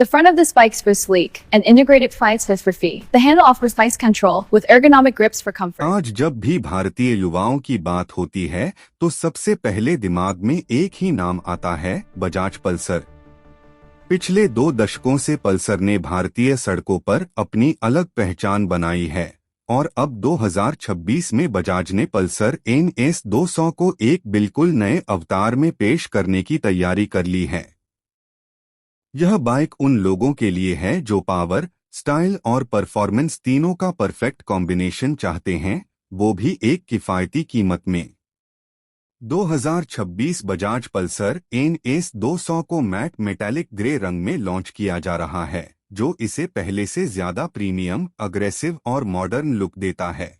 The front of this bike is sleek and integrated 5 feet. The handle offers nice control with ergonomic grips for comfort. आज जब भी भारतीय युवाओं की बात होती है तो सबसे पहले दिमाग में एक ही नाम आता है, बजाज पल्सर। पिछले 2 दशकों से पल्सर ने भारतीय सड़कों पर अपनी अलग पहचान बनाई है और अब 2026 में बजाज ने पल्सर NS 200 को एक बिल्कुल नए अवतार में पेश करने की तैयारी कर ली है। यह बाइक उन लोगों के लिए है जो पावर, स्टाइल और परफॉर्मेंस तीनों का परफेक्ट कॉम्बिनेशन चाहते हैं, वो भी एक किफायती कीमत में। 2026 बजाज पल्सर NS 200 को मैट मेटालिक ग्रे रंग में लॉन्च किया जा रहा है, जो इसे पहले से ज्यादा प्रीमियम, अग्रेसिव और मॉडर्न लुक देता है।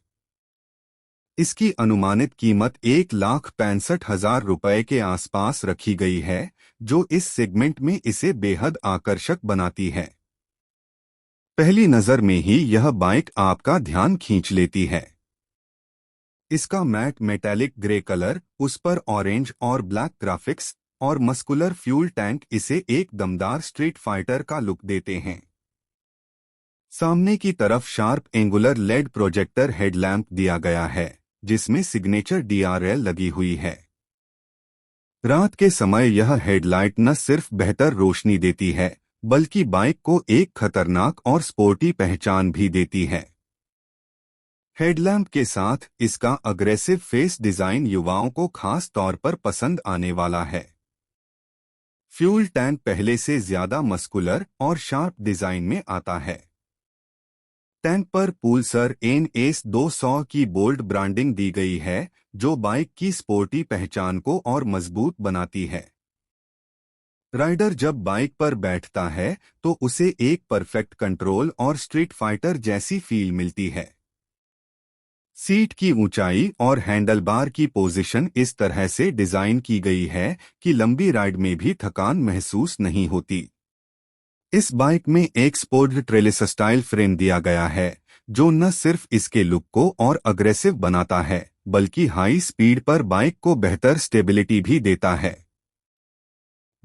इसकी अनुमानित कीमत 1,65,000 रुपए के आसपास रखी गई है, जो इस सेगमेंट में इसे बेहद आकर्षक बनाती है। पहली नजर में ही यह बाइक आपका ध्यान खींच लेती है। इसका मैट मेटालिक ग्रे कलर, उस पर ऑरेंज और ब्लैक ग्राफिक्स और मस्कुलर फ्यूल टैंक इसे एक दमदार स्ट्रीट फाइटर का लुक देते हैं। सामने की तरफ sharp angular LED projector headlamp दिया गया है, जिसमें सिग्नेचर DRL लगी हुई है। रात के समय यह हेडलाइट न सिर्फ बेहतर रोशनी देती है, बल्कि बाइक को एक खतरनाक और स्पोर्टी पहचान भी देती है। हेडलैम्प के साथ इसका अग्रेसिव फेस डिजाइन युवाओं को खास तौर पर पसंद आने वाला है। फ्यूल टैंक पहले से ज्यादा मस्कुलर और शार्प डिजाइन में आता है। टैंक पर पल्सर NS 200 की बोल्ड ब्रांडिंग दी गई है, जो बाइक की स्पोर्टी पहचान को और मजबूत बनाती है। राइडर जब बाइक पर बैठता है तो उसे एक परफेक्ट कंट्रोल और स्ट्रीट फाइटर जैसी फील मिलती है। सीट की ऊंचाई और हैंडलबार की पोजीशन इस तरह से डिजाइन की गई है कि लंबी राइड में भी थकान महसूस नहीं होती। इस बाइक में एक स्पोर्ट ट्रेलिस स्टाइल फ्रेम दिया गया है, जो न सिर्फ इसके लुक को और अग्रेसिव बनाता है, बल्कि हाई स्पीड पर बाइक को बेहतर स्टेबिलिटी भी देता है।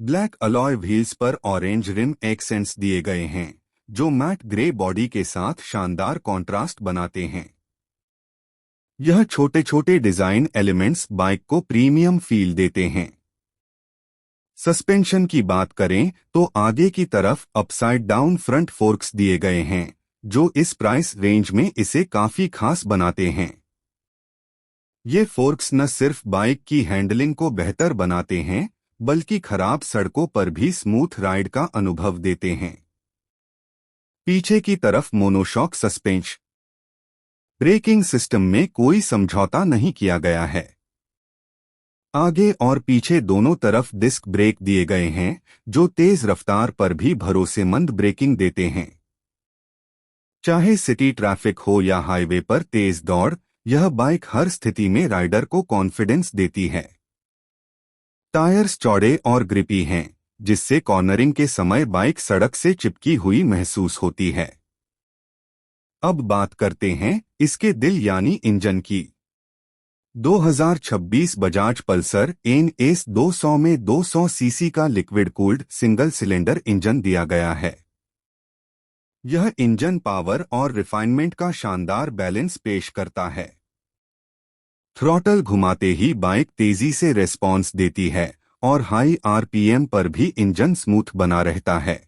ब्लैक अलॉय व्हील्स पर ऑरेंज रिम एक्सेंट्स दिए गए हैं, जो मैट ग्रे बॉडी के साथ शानदार कॉन्ट्रास्ट बनाते हैं। यह छोटे छोटे डिजाइन एलिमेंट्स बाइक को प्रीमियम फील देते हैं। सस्पेंशन की बात करें तो आगे की तरफ अपसाइड डाउन फ्रंट फोर्क्स दिए गए हैं, जो इस प्राइस रेंज में इसे काफी खास बनाते हैं। ये फोर्क्स न सिर्फ बाइक की हैंडलिंग को बेहतर बनाते हैं, बल्कि खराब सड़कों पर भी स्मूथ राइड का अनुभव देते हैं। पीछे की तरफ मोनोशॉक सस्पेंशन। ब्रेकिंग सिस्टम में कोई समझौता नहीं किया गया है। आगे और पीछे दोनों तरफ डिस्क ब्रेक दिए गए हैं, जो तेज रफ्तार पर भी भरोसेमंद ब्रेकिंग देते हैं। चाहे सिटी ट्रैफिक हो या हाईवे पर तेज दौड़, यह बाइक हर स्थिति में राइडर को कॉन्फिडेंस देती है। टायर्स चौड़े और ग्रिपी हैं, जिससे कॉर्नरिंग के समय बाइक सड़क से चिपकी हुई महसूस होती है। अब बात करते हैं इसके दिल यानी इंजन की। 2026 बजाज पल्सर NS 200 में 200 सीसी का liquid cooled single cylinder engine दिया गया है। यह इंजन पावर और रिफाइनमेंट का शानदार बैलेंस पेश करता है। थ्रॉटल घुमाते ही बाइक तेजी से रेस्पॉन्स देती है और हाई RPM पर भी इंजन स्मूथ बना रहता है।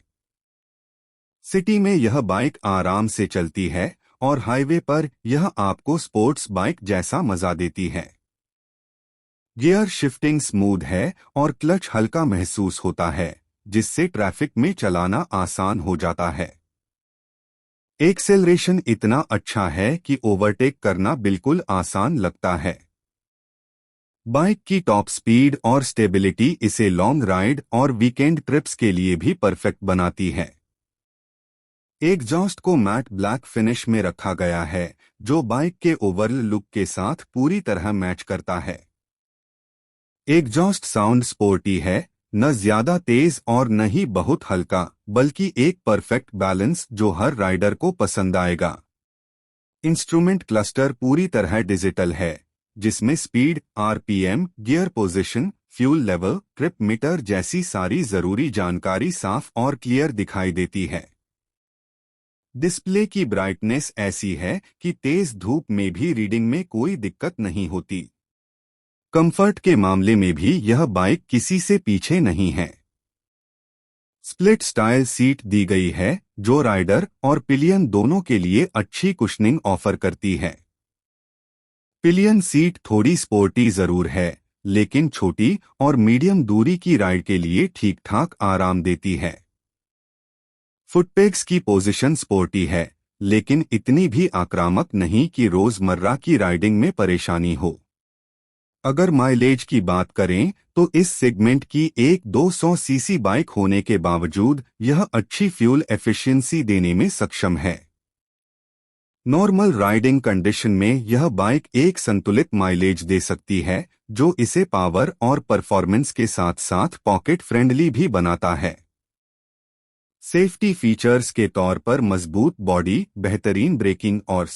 सिटी में यह बाइक आराम से चलती है और हाईवे पर यह आपको स्पोर्ट्स बाइक जैसा मजा देती है। गियर शिफ्टिंग स्मूथ है और क्लच हल्का महसूस होता है, जिससे ट्रैफिक में चलाना आसान हो जाता है। एक्सेलरेशन इतना अच्छा है कि ओवरटेक करना बिल्कुल आसान लगता है। बाइक की टॉप स्पीड और स्टेबिलिटी इसे लॉन्ग राइड और वीकेंड ट्रिप्स के लिए भी परफेक्ट बनाती है। एग्जॉस्ट को मैट ब्लैक फिनिश में रखा गया है, जो बाइक के ओवरऑल लुक के साथ पूरी तरह मैच करता है। एग्जॉस्ट साउंड स्पोर्टी है, न ज्यादा तेज और न ही बहुत हल्का, बल्कि एक परफेक्ट बैलेंस जो हर राइडर को पसंद आएगा। इंस्ट्रूमेंट क्लस्टर पूरी तरह डिजिटल है, जिसमें speed, RPM, gear position fuel level, trip meter जैसी सारी जरूरी जानकारी साफ और क्लियर दिखाई देती है। डिस्प्ले की ब्राइटनेस ऐसी है कि तेज धूप में भी रीडिंग में कोई दिक्कत नहीं होती। कंफर्ट के मामले में भी यह बाइक किसी से पीछे नहीं है। स्प्लिट स्टाइल सीट दी गई है जो राइडर और पिलियन दोनों के लिए अच्छी कुशनिंग ऑफर करती है। पिलियन सीट थोड़ी स्पोर्टी जरूर है, लेकिन छोटी और मीडियम दूरी की राइड के लिए ठीक ठाक आराम देती है। फुटपेग्स की पोजीशन स्पोर्टी है, लेकिन इतनी भी आक्रामक नहीं कि रोजमर्रा की राइडिंग में परेशानी हो। अगर माइलेज की बात करें तो इस सेगमेंट की एक 200 सीसी बाइक होने के बावजूद यह अच्छी फ्यूल एफिशिएंसी देने में सक्षम है। नॉर्मल राइडिंग कंडीशन में यह बाइक एक संतुलित माइलेज दे सकती है, जो इसे पावर और परफॉर्मेंस के साथ साथ पॉकेट फ्रेंडली भी बनाता है। सेफ्टी फीचर्स के तौर पर मजबूत बॉडी, बेहतरीन ब्रेकिंग और